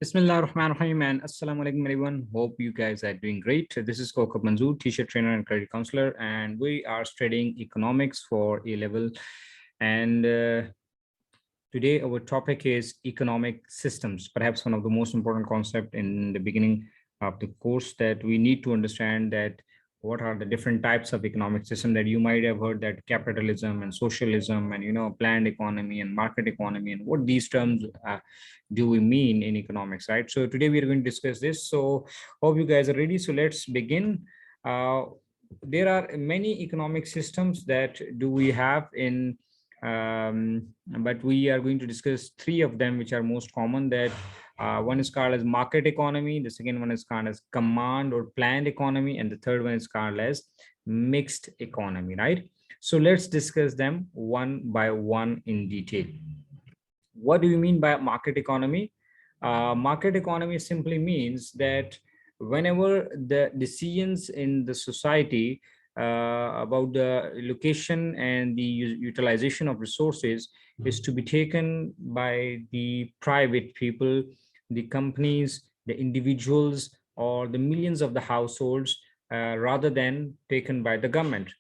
Bismillah ar-Rahman ar-Rahim and Assalamu alaikum everyone. Hope you guys are doing great. This is Kokab Manzoor, teacher, trainer and credit counselor, and we are studying economics for A-level. And today our topic is economic systems, perhaps one of the most important concepts in the beginning of the course, that we need to understand that what are the different types of economic system. That you might have heard that capitalism and socialism and planned economy and market economy, and what these terms do we mean in economics, right? So today we are going to discuss this. So hope you guys are ready. So let's begin. uh, there are many economic systems that do we have in but we are going to discuss three of them which are most common. That one is called as market economy, the second one is called as command or planned economy, and the third one is called as mixed economy, right? So let's discuss them one by one in detail. What do you mean by market economy? Market economy simply means that whenever the decisions in the society about the location and the utilization of resources is to be taken by the private people, the companies, the individuals, or the millions of the households, rather than taken by the government.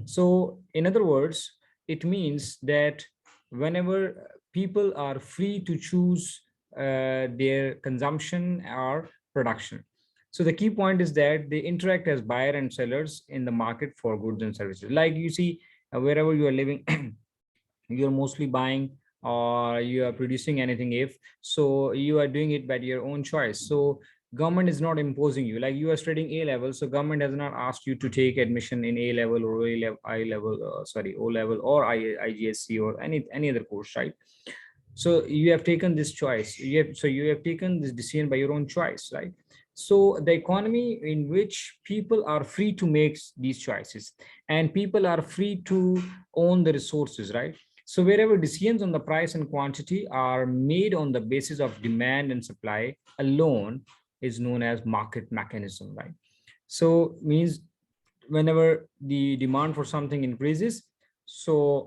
So, in other words, it means that whenever people are free to choose their consumption or production. So the key point is that they interact as buyer and sellers in the market for goods and services. Like you see, wherever you are living, you're mostly buying or you are producing anything, if so you are doing it by your own choice. So government is not imposing you. Like you are studying A level, so government has not asked you to take admission in A level or A level, I level, sorry, O level or IGSCE or any other course, right? So you have taken this choice, you have taken this decision by your own choice, right? So the economy in which people are free to make these choices and people are free to own the resources, right? So wherever decisions on the price and quantity are made on the basis of demand and supply alone is known as market mechanism, right? So means whenever the demand for something increases, so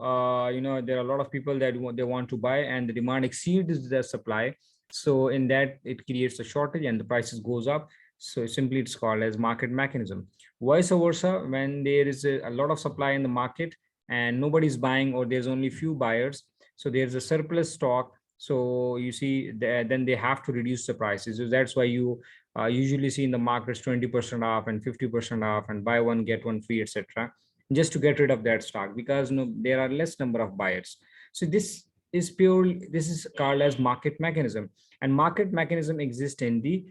there are a lot of people that they want to buy and the demand exceeds the supply. So in that it creates a shortage and the prices goes up. So simply it's called as market mechanism. Vice versa, when there is a lot of supply in the market and nobody's buying or there's only few buyers, so there's a surplus stock. So you see that then they have to reduce the prices. So that's why you usually see in the markets 20% off and 50% off and buy one get one free, etc., just to get rid of that stock because there are less number of buyers. So this is called as market mechanism, and market mechanism exists in the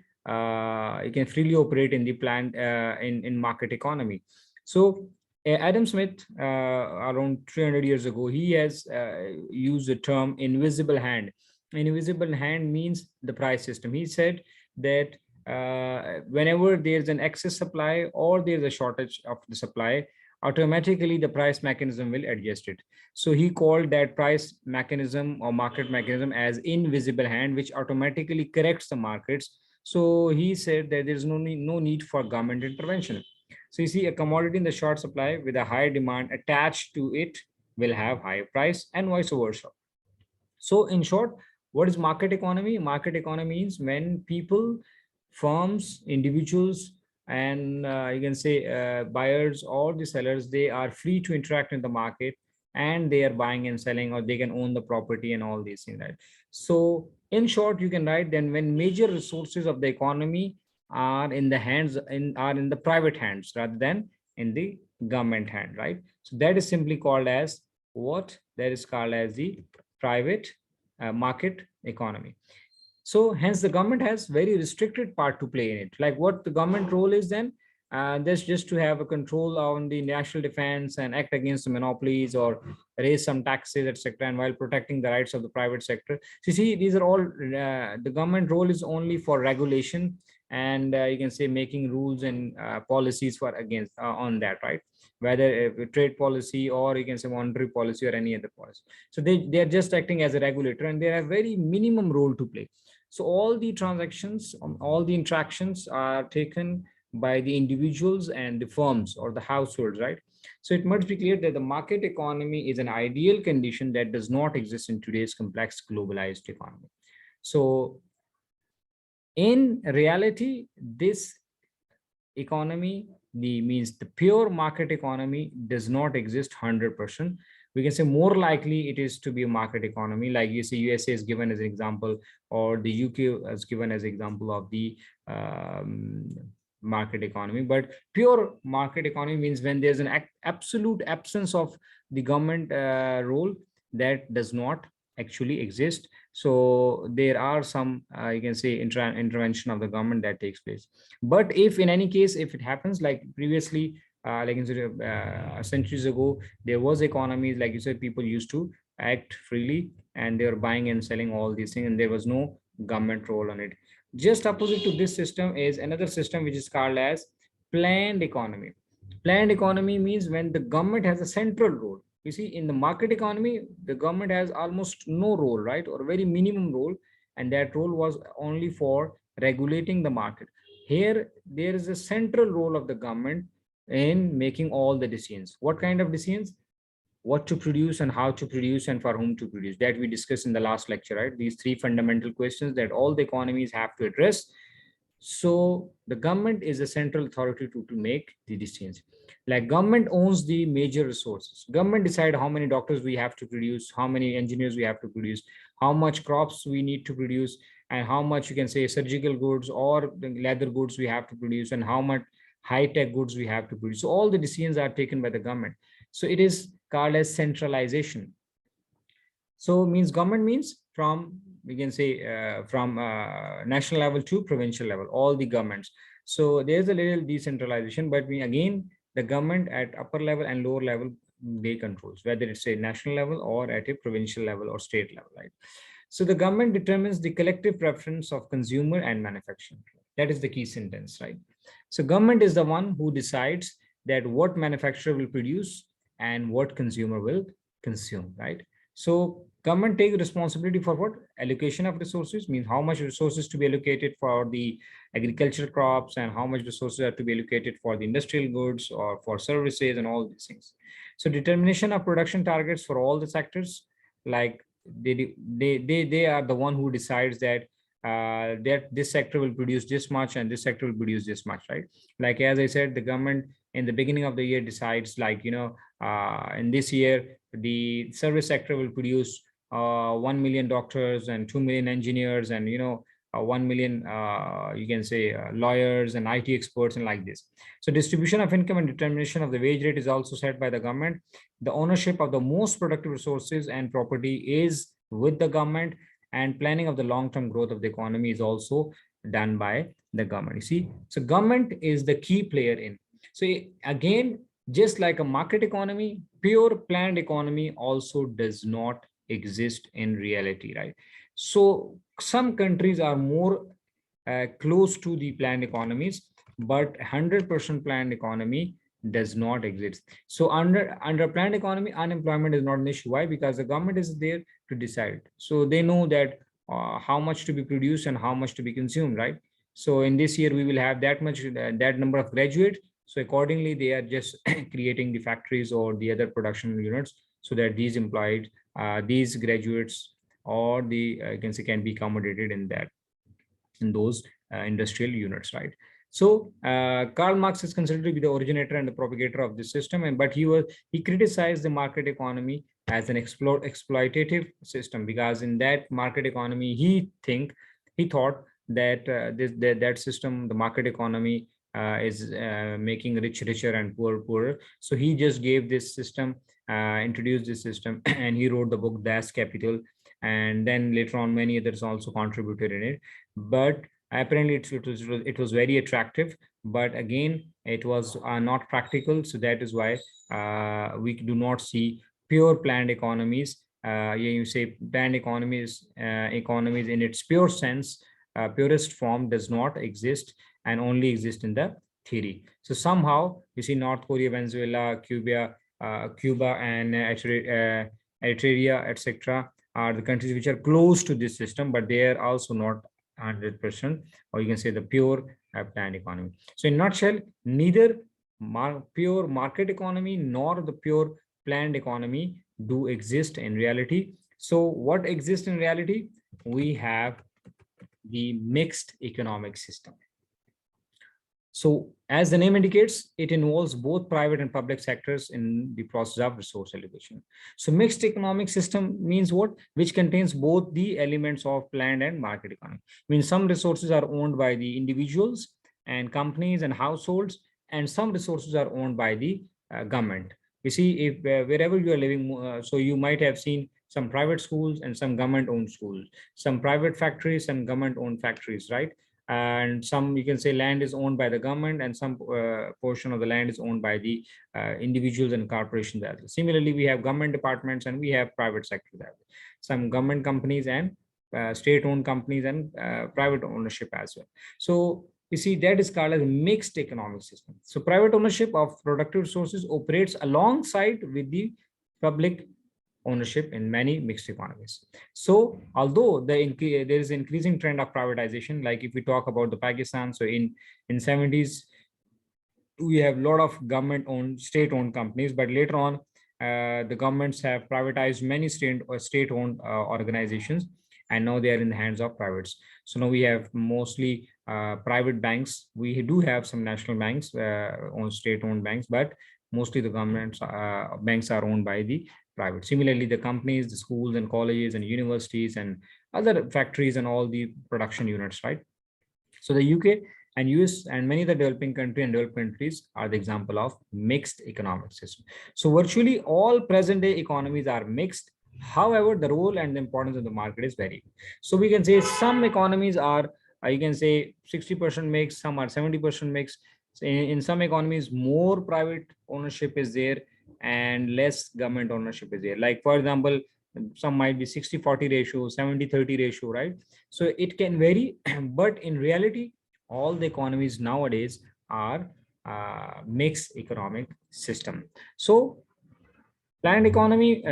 you can freely operate in the plant in market economy. So Adam Smith, around 300 years ago, he has used the term invisible hand. Invisible hand means the price system. He said that whenever there's an excess supply or there's a shortage of the supply, automatically the price mechanism will adjust it. So he called that price mechanism or market mechanism as invisible hand, which automatically corrects the markets. So he said that there's no need for government intervention. So you see, a commodity in the short supply with a higher demand attached to it will have higher price and vice versa. So in short, what is market economy? Market economy means when people, firms, individuals, and you can say buyers or the sellers, they are free to interact in the market and they are buying and selling, or they can own the property and all these things, right? So in short, you can write then when major resources of the economy are in the hands are in the private hands rather than in the government hand, right? So that is simply called as what? That is called as the private market economy. So hence the government has very restricted part to play in it. Like what the government role is then, that's just to have a control on the national defense and act against the monopolies or raise some taxes, etc., and while protecting the rights of the private sector. So you see, these are all the government role is only for regulation and you can say making rules and policies for against on that, right? Whether a trade policy or you can say monetary policy or any other policy. So they are just acting as a regulator and they have very minimum role to play. So all the transactions, all the interactions are taken by the individuals and the firms or the households, right? So it must be clear that the market economy is an ideal condition that does not exist in today's complex globalized economy. So In reality, this economy, the pure market economy does not exist 100%. We can say more likely it is to be a market economy, like you see USA is given as an example, or the UK is given as example of the um, market economy. But pure market economy means when there's an absolute absence of the government role, that does not actually exist. So there are some you can say intervention of the government that takes place. But if in any case, if it happens like previously, like in centuries ago, there was economies, like you said, people used to act freely and they were buying and selling all these things, and there was no government role on it. Just opposite to this system is another system which is called as planned economy. Planned economy means when the government has a central role. You see, in the market economy, the government has almost no role, right, or very minimum role, and that role was only for regulating the market. Here, there is a central role of the government in making all the decisions. What kind of decisions? What to produce and how to produce and for whom to produce, that we discussed in the last lecture, right? These three fundamental questions that all the economies have to address. So the government is a central authority to make the decisions. Like government owns the major resources. Government decide how many doctors we have to produce, how many engineers we have to produce, how much crops we need to produce, and how much you can say surgical goods or the leather goods we have to produce, and how much high-tech goods we have to produce. So all the decisions are taken by the government. So it is called as centralization. So means government means from, we can say from national level to provincial level, all the governments. So there's a little decentralization, but we again, the government at upper level and lower level, they controls whether it's a national level or at a provincial level or state level, right? So the government determines the collective preference of consumer and manufacturing. That is the key sentence, right? So government is the one who decides that what manufacturer will produce and what consumer will consume, right? So government take responsibility for what? Allocation of resources, means how much resources to be allocated for the agricultural crops and how much resources are to be allocated for the industrial goods or for services and all these things. So determination of production targets for all the sectors, like they are the one who decides that that this sector will produce this much and this sector will produce this much, right? Like as I said, the government in the beginning of the year decides, like, you know, in this year the service sector will produce 1 million doctors and 2 million engineers and, you know, 1 million you can say lawyers and IT experts and like this. So distribution of income and determination of the wage rate is also set by the government. The ownership of the most productive resources and property is with the government, and planning of the long-term growth of the economy is also done by the government. You see, so government is the key player in. So again, just like a market economy, pure planned economy also does not exist in reality, right? So some countries are more close to the planned economies, but 100% planned economy does not exist. So under planned economy, unemployment is not an issue. Why? Because the government is there to decide. So they know that how much to be produced and how much to be consumed, right? So in this year we will have that much, that number of graduates. So accordingly, they are just creating the factories or the other production units so that these employed, these graduates or the you can say can be accommodated in that, in those industrial units, right? So Karl Marx is considered to be the originator and the propagator of this system, and but he criticized the market economy as an exploitative system, because in that market economy he thought that that system, the market economy, is making rich richer and poor poorer. So he just gave this system, introduced this system, and he wrote the book Das Capital, and then later on many others also contributed in it. But apparently it was very attractive, but again it was not practical. So that is why we do not see pure planned economies. You say planned economies, economies in its pure sense, purest form does not exist and only exist in the theory. So somehow you see North Korea, Venezuela, Cuba and Eritrea, etc., are the countries which are close to this system, but they are also not 100%, or you can say the pure planned economy. So in nutshell, neither pure market economy nor the pure planned economy do exist in reality. So what exists in reality? We have the mixed economic system. So as the name indicates, it involves both private and public sectors in the process of resource allocation. So mixed economic system means what? Which contains both the elements of planned and market economy. Means some resources are owned by the individuals and companies and households, and some resources are owned by the government. You see, if wherever you are living, so you might have seen some private schools and some government-owned schools, some private factories and government-owned factories, right? And some, you can say, land is owned by the government, and some portion of the land is owned by the individuals and corporations as well. Similarly, we have government departments and we have private sectors as well. Some government companies and state-owned companies and private ownership as well. So you see, that is called as a mixed economic system. So private ownership of productive resources operates alongside with the public ownership in many mixed economies. So although there is increasing trend of privatization, like if we talk about the Pakistan, so in 70s, we have a lot of government-owned, state-owned companies, but later on, the governments have privatized many state-owned organizations, and now they are in the hands of privates. So now we have mostly private banks. We do have some national banks, on state-owned banks, but mostly the government banks are owned by the private. Similarly, the companies, the schools and colleges and universities and other factories and all the production units, right? So the UK and US and many of the developing countries and developed countries are the example of mixed economic system. So virtually all present day economies are mixed. However, the role and the importance of the market is varied. So we can say some economies are, you can say 60% mixed, some are 70% mixed. So in some economies, more private ownership is there and less government ownership is there. Like for example, some might be 60-40 ratio, 70-30 ratio, right? So it can vary, but in reality, all the economies nowadays are mixed economic system. So planned economy,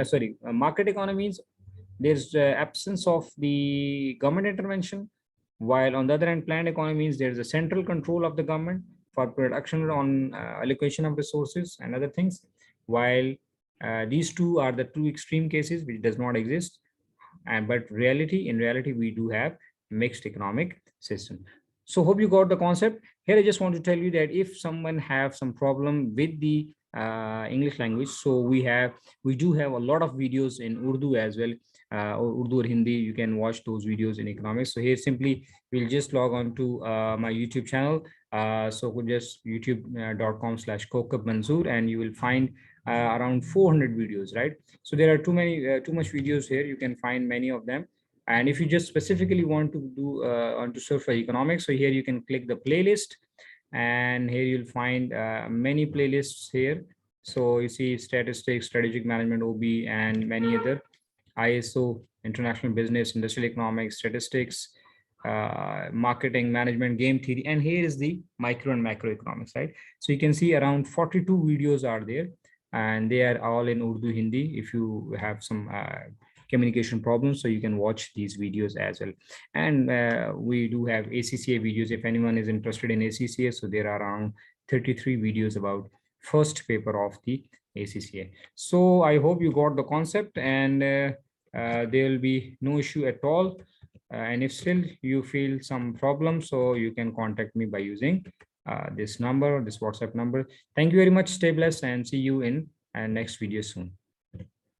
market economies, there's absence of the government intervention, while on the other hand, planned economies, there's a central control of the government for production on allocation of resources and other things, while these two are the two extreme cases which does not exist. But in reality, we do have mixed economic system. So hope you got the concept. Here, I just want to tell you that if someone have some problem with the English language, so we do have a lot of videos in Urdu as well, or Urdu or Hindi. You can watch those videos in economics. So here simply we'll just log on to my YouTube channel. So just youtube.com/Kokab Manzoor, and you will find around 400 videos, right? So there are too much videos here. You can find many of them. And if you just specifically want to do want to surf for economics, so here you can click the playlist, and here you'll find many playlists here. So you see statistics, strategic management, OB, and many other, ISO, international business, industrial economics, statistics, marketing, management, game theory, and here is the micro and macroeconomics, right? So you can see around 42 videos are there, and they are all in Urdu, Hindi. If you have some communication problems, so you can watch these videos as well. And we do have ACCA videos if anyone is interested in ACCA. So there are around 33 videos about first paper of the ACCA. So I hope you got the concept, and there will be no issue at all. And if still you feel some problem, so you can contact me by using this number, this WhatsApp number. Thank you very much. Stay blessed and see you in next video soon.